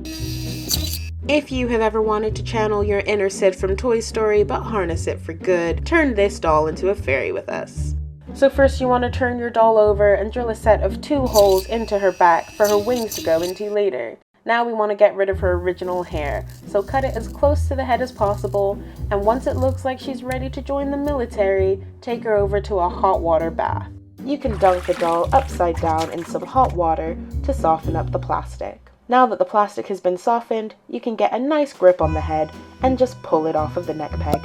If you have ever wanted to channel your inner Sid from Toy Story but harness it for good, turn this doll into a fairy with us. So first you want to turn your doll over and drill a set of 2 holes into her back for her wings to go into later. Now we want to get rid of her original hair, so cut it as close to the head as possible, and once it looks like she's ready to join the military, take her over to a hot water bath. You can dunk the doll upside down in some hot water to soften up the plastic. Now that the plastic has been softened, you can get a nice grip on the head and just pull it off of the neck peg.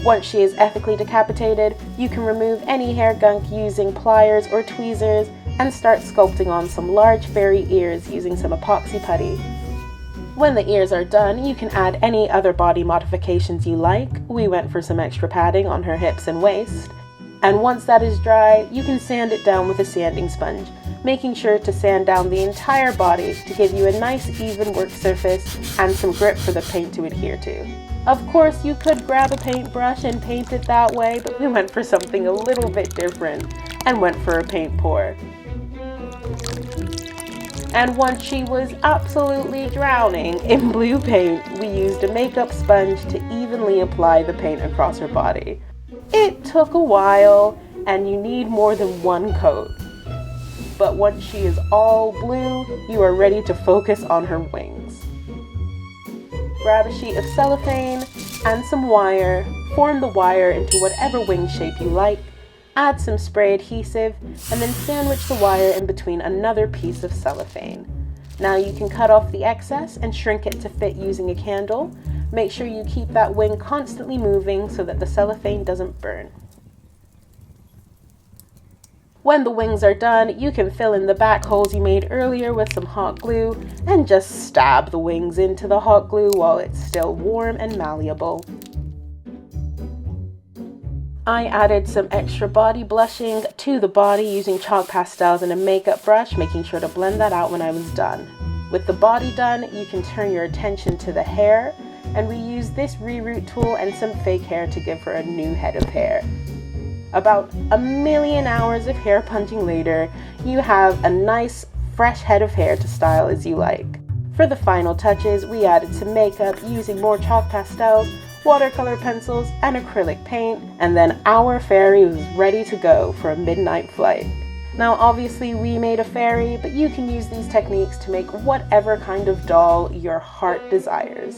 Once she is ethically decapitated, you can remove any hair gunk using pliers or tweezers and start sculpting on some large fairy ears using some epoxy putty. When the ears are done, you can add any other body modifications you like. We went for some extra padding on her hips and waist. And once that is dry, you can sand it down with a sanding sponge, making sure to sand down the entire body to give you a nice even work surface and some grip for the paint to adhere to. Of course, you could grab a paintbrush and paint it that way, but we went for something a little bit different and went for a paint pour. And once she was absolutely drowning in blue paint, we used a makeup sponge to evenly apply the paint across her body. It took a while, and you need more than 1 coat. But once she is all blue, you are ready to focus on her wings. Grab a sheet of cellophane and some wire, form the wire into whatever wing shape you like, add some spray adhesive, and then sandwich the wire in between another piece of cellophane. Now you can cut off the excess and shrink it to fit using a candle. Make sure you keep that wing constantly moving so that the cellophane doesn't burn. When the wings are done, you can fill in the back holes you made earlier with some hot glue and just stab the wings into the hot glue while it's still warm and malleable. I added some extra body blushing to the body using chalk pastels and a makeup brush, making sure to blend that out when I was done. With the body done, you can turn your attention to the hair, and we used this reroot tool and some fake hair to give her a new head of hair. About 1,000,000 hours of hair punching later, you have a nice, fresh head of hair to style as you like. For the final touches, we added some makeup using more chalk pastels, watercolor pencils, and acrylic paint, and then our fairy was ready to go for a midnight flight. Now obviously we made a fairy, but you can use these techniques to make whatever kind of doll your heart desires.